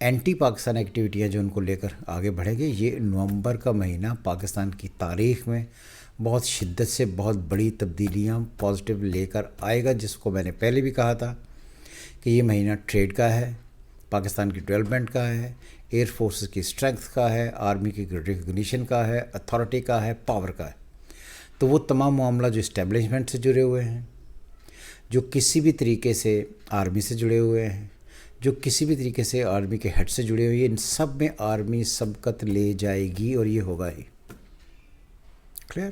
Anti Pakistan ایکٹیویٹیاں جو ان کو لے کر آگے بڑھیں گے. یہ نومبر کا مہینہ پاکستان کی تاریخ میں بہت شدت سے بہت بڑی تبدیلیاں پازیٹیو لے کر آئے گا, جس کو میں نے پہلے بھی کہا تھا کہ یہ مہینہ ٹریڈ کا ہے, پاکستان کی ڈیولپمنٹ کا ہے, ایئر فورسز کی اسٹرینتھ کا ہے, آرمی کی ریکگنیشن کا ہے, اتھارٹی کا ہے, پاور کا ہے. تو وہ تمام معاملہ جو اسٹیبلشمنٹ سے جڑے ہوئے ہیں, جو کسی بھی طریقے سے آرمی سے جڑے ہوئے ہیں, جو کسی بھی طریقے سے آرمی کے ہیڈ سے جڑے ہوئے ہیں, ان سب میں آرمی سبقت لے جائے گی اور یہ ہوگا ہی. کلیئر؟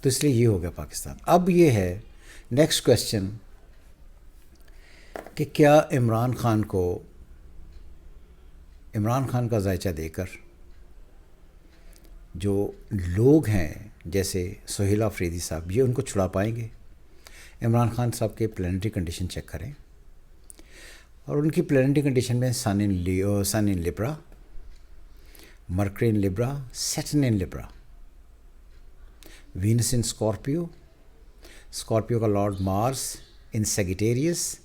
تو اس لیے یہ ہو گیا پاکستان. اب یہ ہے نیکسٹ کویسچن کہ کیا عمران خان کا ذائچہ دے کر جو لوگ ہیں جیسے سہیل آفریدی صاحب, یہ ان کو چھڑا پائیں گے؟ عمران خان صاحب کے پلانٹری کنڈیشن چیک کریں, اور ان کی پلانٹری کنڈیشن میں سن ان لبرا, مرکری ان لبرا, سیٹرن ان لبرا, وینس ان اسکارپیو, اسکارپیو کا لارڈ مارس ان سیگیٹیریس,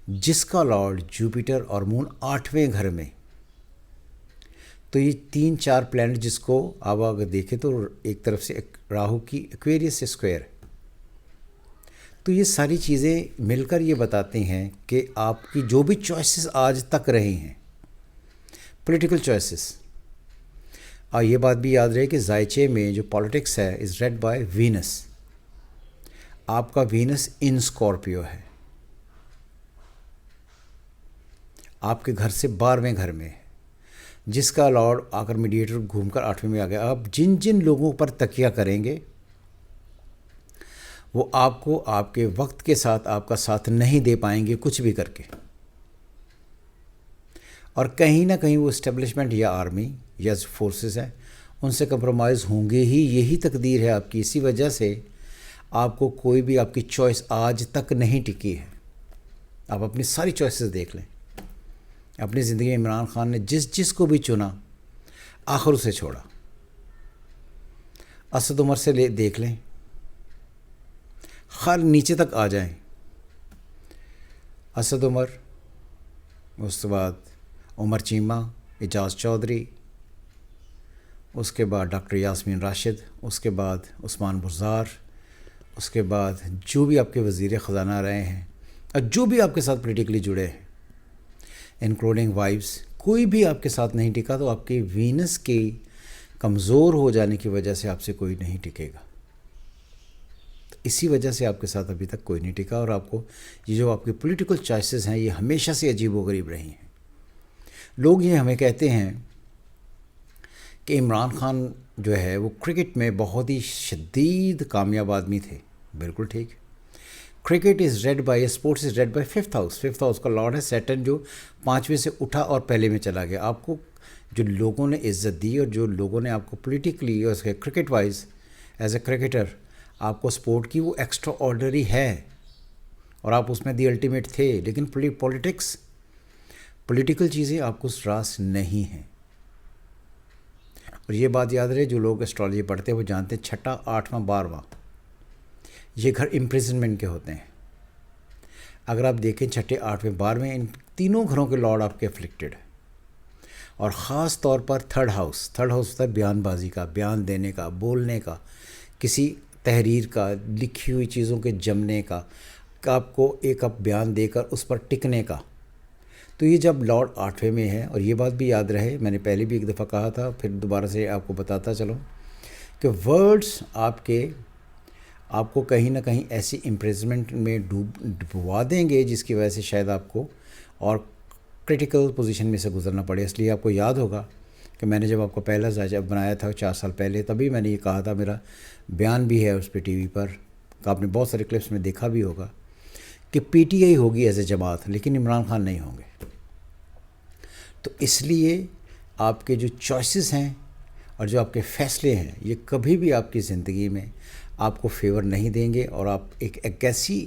جس کا لارڈ جوپیٹر اور مون 8ویں گھر میں. تو یہ 3-4 پلانٹ جس کو آپ اگر دیکھیں تو ایک طرف سے راہو کی ایکویریس سے اسکوائر. تو یہ ساری چیزیں مل کر یہ بتاتی ہیں کہ آپ کی جو بھی چوائسز آج تک رہی ہیں پولیٹیکل چوائسز, اور یہ بات بھی یاد رہے کہ ذائچے میں جو پالیٹکس ہے از ریڈ بائی وینس. آپ کا وینس ان اسکارپیو ہے, آپ کے گھر سے 12ویں گھر میں, جس کا لارڈ آ کر میڈیٹر گھوم کر 8ویں میں آ گیا. آپ جن لوگوں پر تکیہ کریں گے وہ آپ کو آپ کے وقت کے ساتھ آپ کا ساتھ نہیں دے پائیں گے کچھ بھی کر کے, اور کہیں نہ کہیں وہ اسٹیبلشمنٹ یا آرمی یا فورسز ہیں ان سے کمپرومائز ہوں گے ہی. یہی تقدیر ہے آپ کی. اسی وجہ سے آپ کو کوئی بھی آپ کی چوائس آج تک نہیں ٹکی ہے. آپ اپنی ساری چوائسز دیکھ لیں. اپنی زندگی میں عمران خان نے جس کو بھی چنا آخر اسے چھوڑا. اسد عمر سے دیکھ لیں, خال نیچے تک آ جائیں. اسد عمر, اس کے بعد عمر چیمہ, اعجاز چودھری, اس کے بعد ڈاکٹر یاسمین راشد, اس کے بعد عثمان بزدار, اس کے بعد جو بھی آپ کے وزیر خزانہ رہے ہیں اور جو بھی آپ کے ساتھ پولیٹیکلی جڑے ہیں انکلوڈنگ وائفز, کوئی بھی آپ کے ساتھ نہیں ٹکا. تو آپ کے وینس کے کمزور ہو جانے کی وجہ سے آپ سے کوئی نہیں ٹکے گا. تو اسی وجہ سے آپ کے ساتھ ابھی تک کوئی نہیں ٹکا, اور آپ کو یہ جو آپ کی پولیٹیکل چوائسیز ہیں یہ ہمیشہ سے عجیب و غریب رہی ہیں. لوگ یہ ہمیں کہتے ہیں کہ عمران خان جو ہے وہ کرکٹ میں بہت ہی شدید کامیاب آدمی تھے. بالکل ٹھیک. Cricket is read by sports is read by 5th house. 5th house کا لارڈ ہے سیٹرن, جو 5ویں سے اٹھا اور پہلے میں چلا گیا. آپ کو جو لوگوں نے عزت دی اور جو لوگوں نے آپ کو پولیٹیکلی اور cricket wise as a cricketer آپ کو سپورٹ کی, وہ ایکسٹرا آرڈنری ہے اور آپ اس میں دی الٹیمیٹ تھے. لیکن پولیٹیکل چیزیں آپ کو راس نہیں ہیں. اور یہ بات یاد رہے, جو لوگ اسٹرالوجی پڑھتے ہیں وہ جانتے ہیں 6واں 8واں 12واں یہ گھر امپریزنمنٹ کے ہوتے ہیں. اگر آپ دیکھیں 6، 8، 12، ان تینوں گھروں کے لارڈ آپ کے افلکٹڈ ہیں. اور خاص طور پر تھرڈ ہاؤس ہوتا ہے بیان بازی کا, بیان دینے کا, بولنے کا, کسی تحریر کا, لکھی ہوئی چیزوں کے جمنے کا, آپ کو ایک بیان دے کر اس پر ٹکنے کا. تو یہ جب لارڈ 8ویں میں ہے, اور یہ بات بھی یاد رہے, میں نے پہلے بھی ایک دفعہ کہا تھا, پھر دوبارہ سے آپ کو بتاتا چلوں کہ ورڈز آپ کو کہیں نہ کہیں ایسی امپریزمنٹ میں ڈبوا دیں گے جس کی وجہ سے شاید آپ کو اور کرٹیکل پوزیشن میں سے گزرنا پڑے. اس لیے آپ کو یاد ہوگا کہ میں نے جب آپ کو پہلا ذائچہ بنایا تھا 4 سال پہلے, تبھی میں نے یہ کہا تھا, میرا بیان بھی ہے اس پہ ٹی وی پر, آپ نے بہت سارے کلپس میں دیکھا بھی ہوگا, کہ پی ٹی آئی ہوگی ایز اے جماعت لیکن عمران خان نہیں ہوں گے. تو اس لیے آپ کے جو چوائسیز ہیں اور جو آپ کے فیصلے ہیں یہ کبھی بھی آپ کی زندگی میں آپ کو فیور نہیں دیں گے. اور آپ ایک ایسی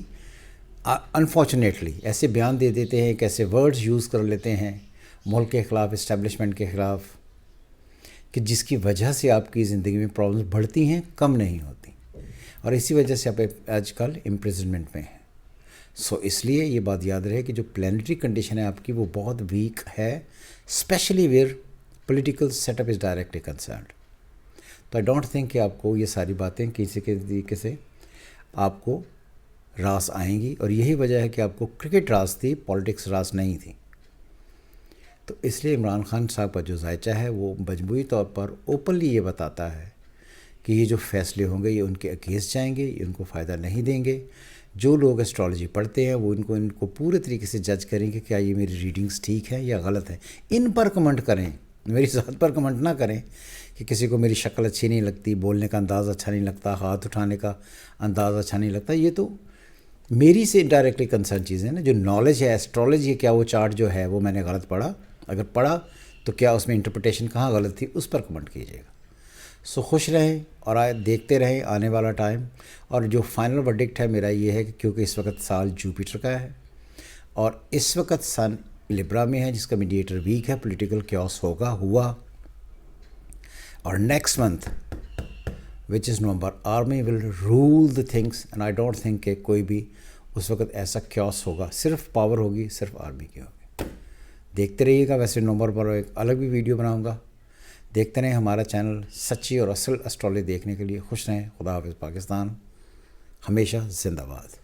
انفارچونیٹلی ایسے بیان دے دیتے ہیں, کیسے ورڈز یوز کر لیتے ہیں ملک کے خلاف, اسٹیبلشمنٹ کے خلاف, کہ جس کی وجہ سے آپ کی زندگی میں پرابلمز بڑھتی ہیں, کم نہیں ہوتی. اور اسی وجہ سے آپ آج کل امپریزنمنٹ میں ہیں. اس لیے یہ بات یاد رہے کہ جو پلانٹری کنڈیشن ہے آپ کی وہ بہت ویک ہے, especially where political set up is directly concerned. تو آئی ڈونٹ تھنک کہ آپ کو یہ ساری باتیں کسی کے طریقے سے آپ کو راس آئیں گی, اور یہی وجہ ہے کہ آپ کو کرکٹ راس تھی, پالیٹکس راس نہیں تھی. تو اس لیے عمران خان صاحب کا جو ذائچہ ہے وہ مجموعی طور پر اوپنلی یہ بتاتا ہے کہ یہ جو فیصلے ہوں گے یہ ان کے اگینسٹ جائیں گے, یہ ان کو فائدہ نہیں دیں گے. جو لوگ اسٹرالوجی پڑھتے ہیں وہ ان کو پورے طریقے سے جج کریں کہ کیا یہ میری ریڈنگز ٹھیک ہیں یا غلط ہیں. ان پر کمنٹ کریں, میری ذات پر کمنٹ نہ کریں کہ کسی کو میری شکل اچھی نہیں لگتی, بولنے کا انداز اچھا نہیں لگتا, ہاتھ اٹھانے کا انداز اچھا نہیں لگتا. یہ تو میری سے انڈائریکٹلی کنسرن چیزیں نا. جو نالج ہے اسٹرالوجی, کیا وہ چارٹ جو ہے وہ میں نے غلط پڑھا, اگر پڑھا تو کیا اس میں انٹرپریٹیشن کہاں غلط تھی, اس پر کمنٹ کیجیے گا. سو خوش رہیں اور دیکھتے رہیں آنے والا ٹائم. اور جو فائنل ورڈکٹ ہے میرا یہ ہے کہ کیونکہ اس وقت سال جوپیٹر کا ہے اور اس وقت سن لبرا میں ہے جس کا میڈیٹر ویک ہے, پولیٹیکل کیوس ہوا, اور next month which is November, army will rule the things, and I don't think کہ کوئی بھی اس وقت ایسا کیوس ہوگا, صرف پاور ہوگی, صرف آرمی کی ہوگی. دیکھتے رہیے گا. ویسے نومبر پر ایک الگ بھی ویڈیو بناؤں گا. دیکھتے رہیں ہمارا چینل سچی اور اصل اسٹرالوجی دیکھنے کے لیے. خوش رہیں. خدا حافظ. پاکستان ہمیشہ زندہ باد.